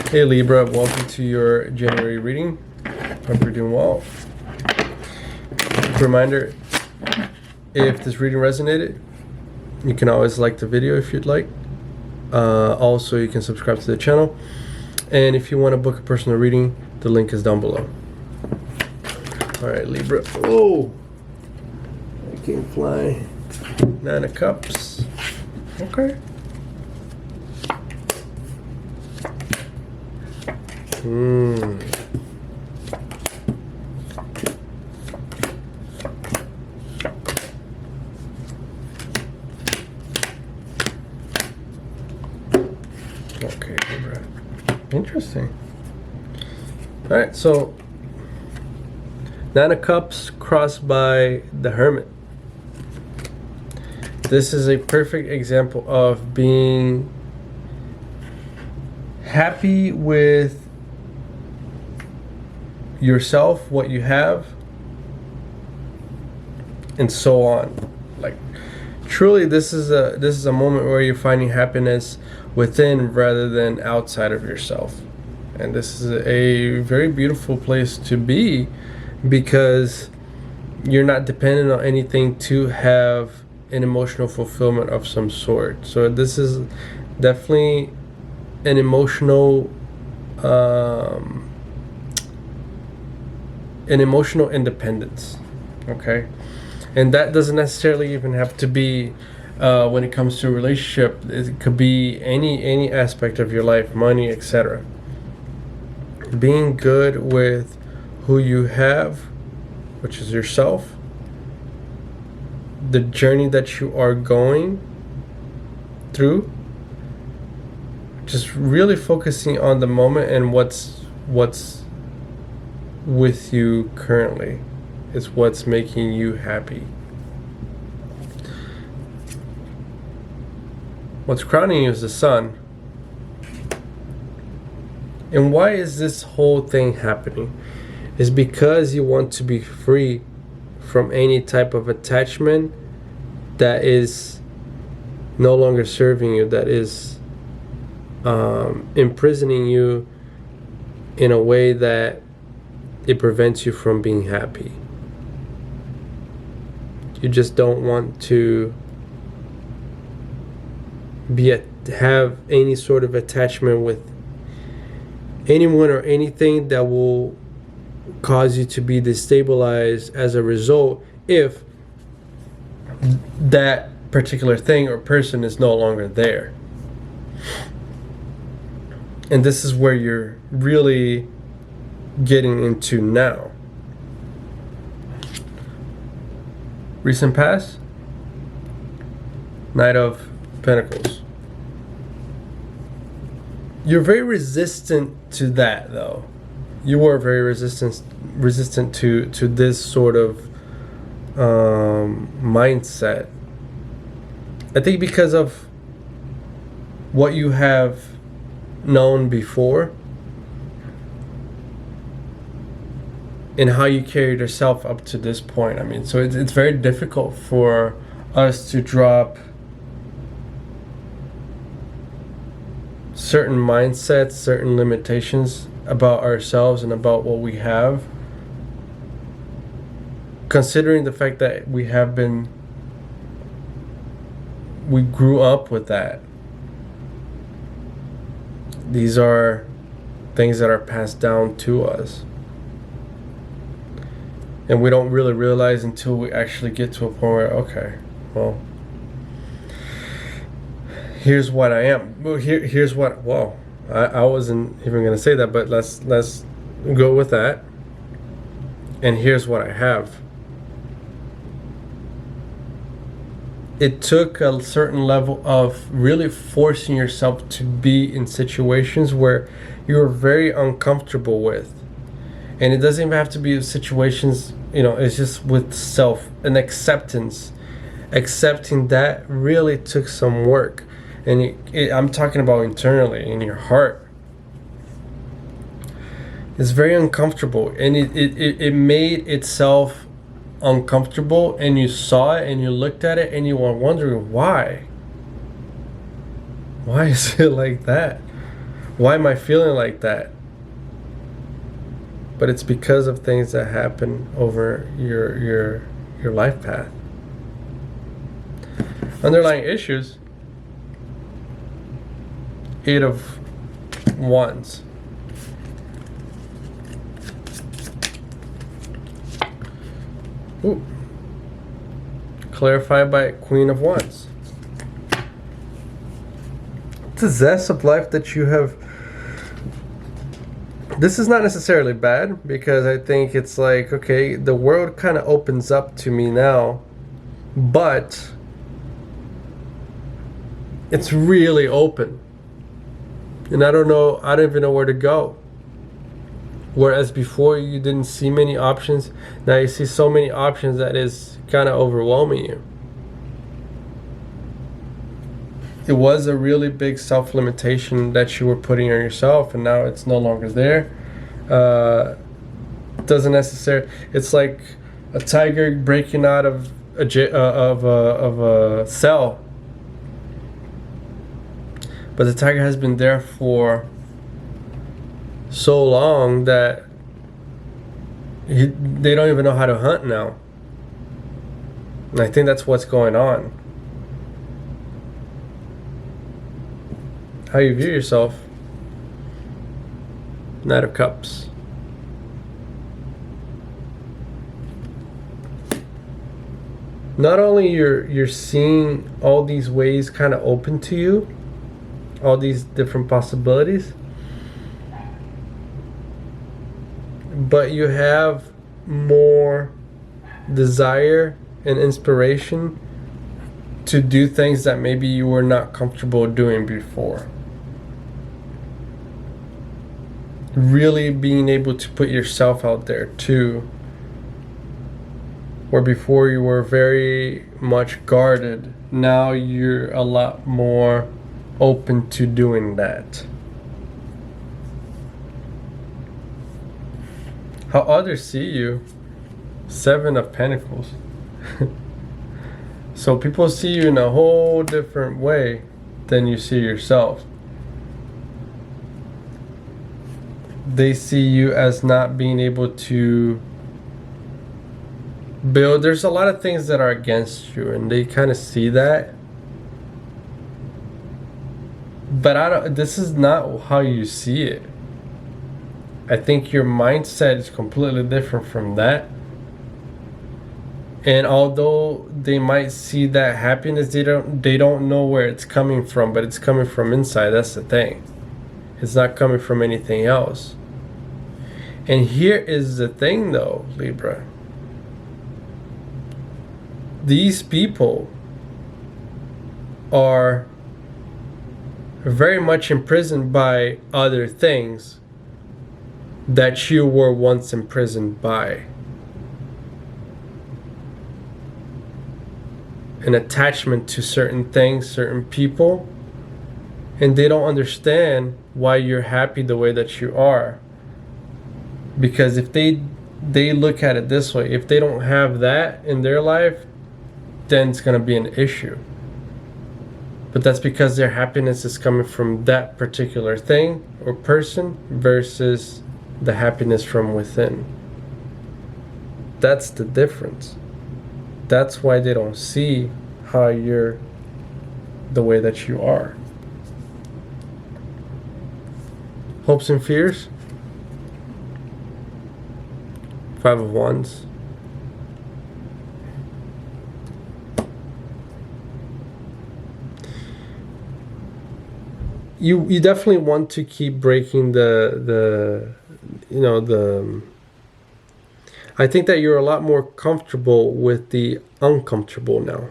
Hey Libra, welcome to your January reading. Hope you're doing well. Reminder, if this reading resonated, you can always like the video if you'd like. Also, you can subscribe to the channel. And if you want to book a personal reading, the link is down below. Alright, Libra. Oh! I can't fly. Nine of Cups. Okay. Okay, Libra. Interesting. Alright, so Nine of Cups crossed by the Hermit. This is a perfect example of being happy with yourself, what you have, and so on. Like, truly, this is a moment where you're finding happiness within rather than outside of yourself. And this is a very beautiful place to be, because you're not dependent on anything to have an emotional fulfillment of some sort. So this is definitely an emotional independence. Okay, and that doesn't necessarily even have to be when it comes to a relationship. It could be any aspect of your life, money, etc. Being good with who you have, which is yourself, the journey that you are going through, just really focusing on the moment and what's with you currently is what's making you happy. What's crowning you is the Sun. And why is this whole thing happening? Is because you want to be free from any type of attachment that is no longer serving you, that is imprisoning you in a way that it prevents you from being happy. You just don't want to have any sort of attachment with anyone or anything that will cause you to be destabilized as a result, if that particular thing or person is no longer there. And this is where you're really getting into now. Recent past, Knight of Pentacles. You're very resistant to that, though. You were very resistant to this sort of mindset. I think because of what you have known before and how you carried yourself up to this point. I mean, so it's very difficult for us to drop certain mindsets, certain limitations about ourselves and about what we have, considering the fact that we grew up with that. These are things that are passed down to us, and we don't really realize until we actually get to a point where, okay, well, here's what I am. Well, here's what. Well, I wasn't even gonna say that, but let's go with that. And here's what I have. It took a certain level of really forcing yourself to be in situations where you're very uncomfortable with. And it doesn't even have to be situations, it's just with self and acceptance. Accepting that really took some work. And I'm talking about internally, in your heart. It's very uncomfortable, and it made itself uncomfortable, and you saw it and you looked at it and you were wondering why is it like that. Why am I feeling like that? But it's because of things that happen over your life path. Underlying issues. 8 of Wands. Ooh. Clarified by Queen of Wands. It's a zest of life that you have. This is not necessarily bad, because I think it's like, okay, the world kind of opens up to me now, but it's really open. And I don't even know where to go. Whereas before you didn't see many options, now you see so many options that is kind of overwhelming you. It was a really big self-limitation that you were putting on yourself, and now it's no longer there. Doesn't necessarily. It's like a tiger breaking out of a cell, but the tiger has been there for so long that they don't even know how to hunt now. And I think that's what's going on. How you view yourself. Knight of Cups. Not only you're seeing all these ways kind of open to you, all these different possibilities, but you have more desire and inspiration to do things that maybe you were not comfortable doing before. Really being able to put yourself out there too, where before you were very much guarded, now you're a lot more open to doing that. How others see you. 7 of Pentacles. So people see you in a whole different way than you see yourself. They see you as not being able to build. There's a lot of things that are against you, and they kind of see that. But this is not how you see it. I think your mindset is completely different from that. And although they might see that happiness, they don't know where it's coming from, but it's coming from inside. That's the thing. It's not coming from anything else. And here is the thing though, Libra. These people are very much imprisoned by other things that you were once imprisoned by. An attachment to certain things, certain people, and they don't understand why you're happy the way that you are. Because if they look at it this way, if they don't have that in their life, then it's going to be an issue. But that's because their happiness is coming from that particular thing or person versus the happiness from within. That's the difference. That's why they don't see how you're the way that you are. Hopes and fears. 5 of Wands. You definitely want to keep breaking the I think that you're a lot more comfortable with the uncomfortable now.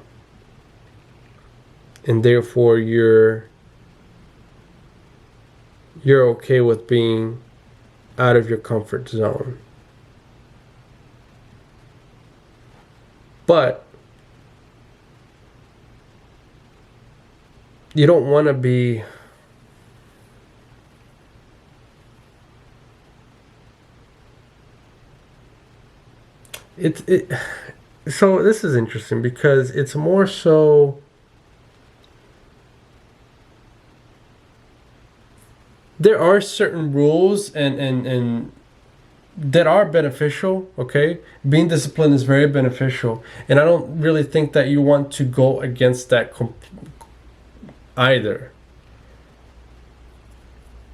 And therefore you're okay with being out of your comfort zone. But you don't want to be so this is interesting because it's more so there are certain rules and that are beneficial. Okay, being disciplined is very beneficial, and I don't really think that you want to go against that either.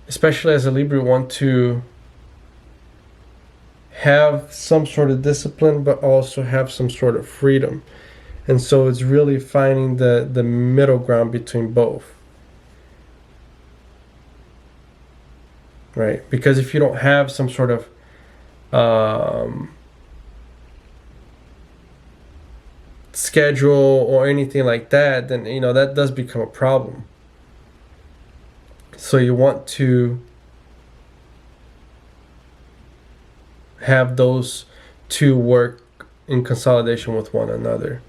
Especially as a Libra, you want to have some sort of discipline, but also have some sort of freedom. And so it's really finding the middle ground between both. Right? Because if you don't have some sort of schedule or anything like that, then that does become a problem. So you want to have those two work in consolidation with one another.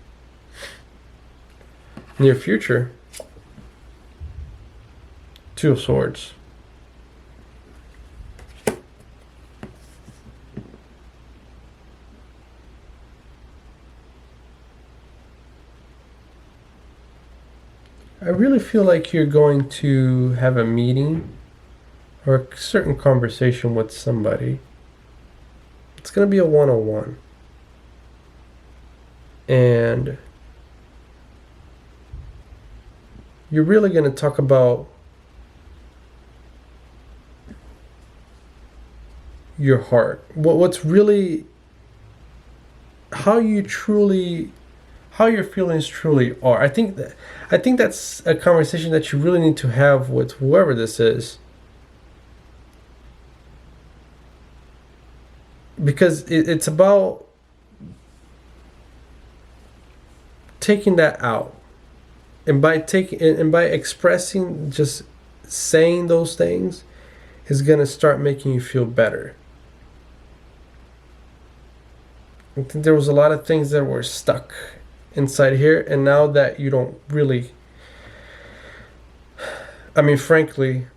Near future, Two of Swords. I really feel like you're going to have a meeting or a certain conversation with somebody. It's going to be a one-on-one. And you're really going to talk about your heart. What's really, how your feelings truly are. I think that's a conversation that you really need to have with whoever this is. Because it's about taking that out. And by expressing, just saying those things is going to start making you feel better. I think there was a lot of things that were stuck inside here, and now that you don't really, I mean, frankly,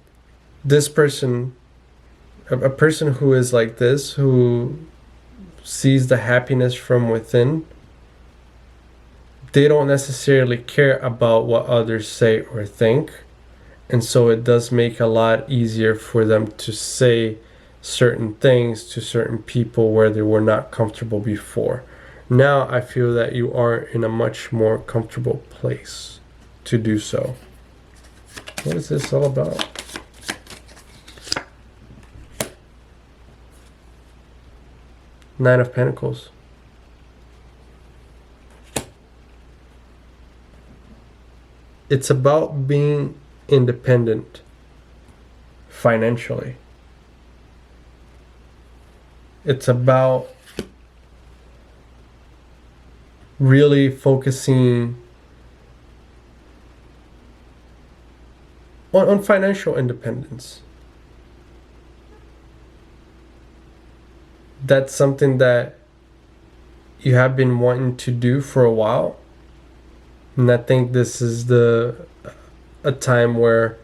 this person, a person who is like this, who sees the happiness from within, they don't necessarily care about what others say or think. And so it does make a lot easier for them to say certain things to certain people where they were not comfortable before. Now I feel that you are in a much more comfortable place to do so. What is this all about? Nine of Pentacles. It's about being independent financially. It's about really focusing on financial independence. That's something that you have been wanting to do for a while. And I think this is a time where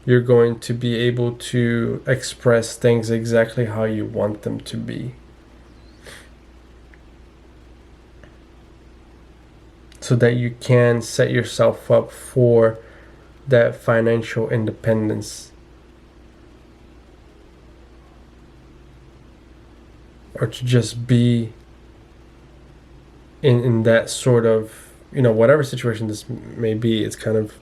you're going to be able to express things exactly how you want them to be. So that you can set yourself up for that financial independence. Or to just be in that sort of, whatever situation this may be, it's kind of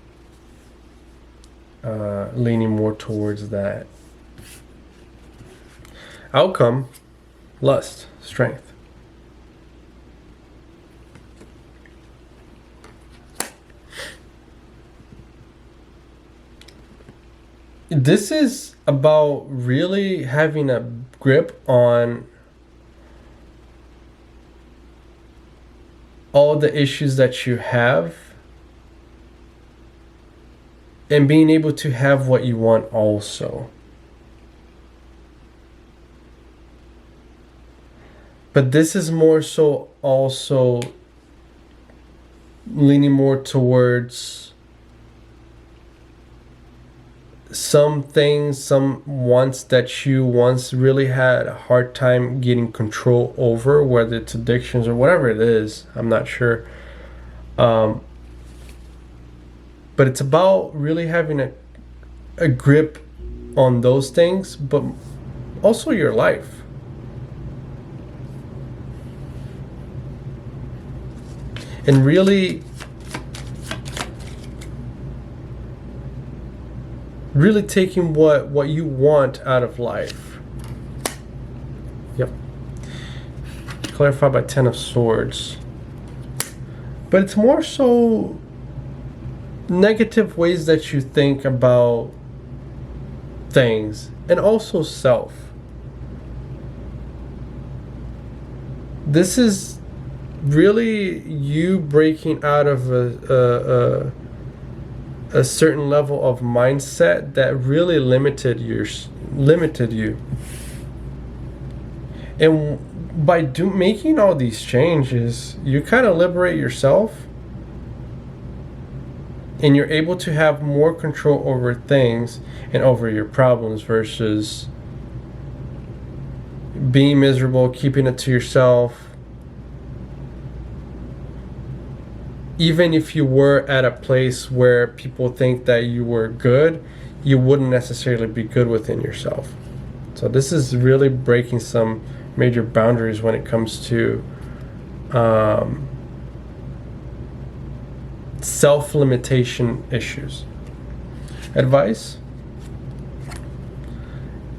leaning more towards that. Outcome, lust, strength. This is about really having a grip on all the issues that you have and being able to have what you want also. But this is more so also leaning more towards some things, some wants that you once really had a hard time getting control over, whether it's addictions or whatever it is, I'm not sure. But it's about really having a grip on those things, but also your life. And really taking what you want out of life. Yep. Clarified by 10 of Swords. But it's more so negative ways that you think about things, and also self. This is really you breaking out of a certain level of mindset that really limited you. And by making all these changes, you kind of liberate yourself, and you're able to have more control over things and over your problems versus being miserable, keeping it to yourself. Even if you were at a place where people think that you were good, you wouldn't necessarily be good within yourself. So this is really breaking some major boundaries when it comes to self-limitation issues. Advice: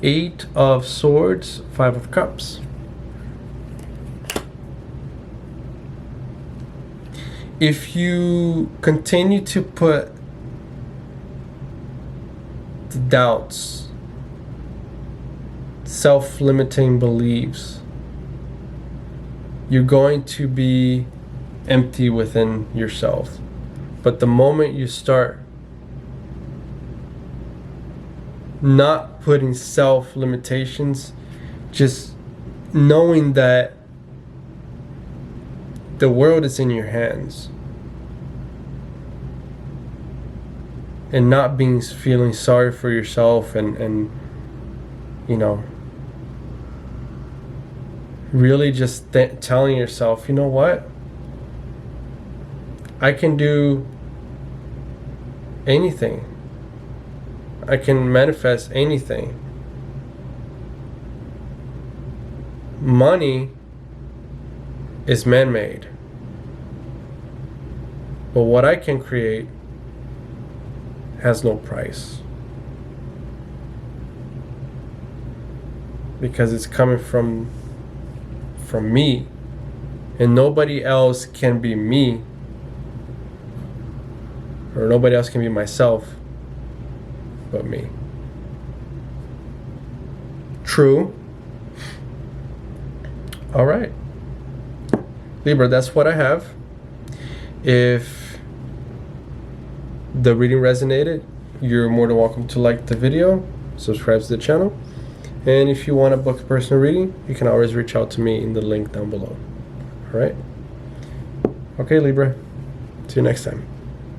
8 of Swords, 5 of Cups. If you continue to put the doubts, self-limiting beliefs, you're going to be empty within yourself. But the moment you start not putting self-limitations, just knowing that the world is in your hands, and not feeling sorry for yourself, and you know, really just telling yourself, you know what, I can do anything. I can manifest anything. Money is man-made, but what I can create has no price, because it's coming from me, and nobody else can be me, or nobody else can be myself but me. True. All right, Libra, that's what I have. If the reading resonated, you're more than welcome to like the video, subscribe to the channel, and if you want to book a personal reading, you can always reach out to me in the link down below. All right. Okay, Libra, see you next time.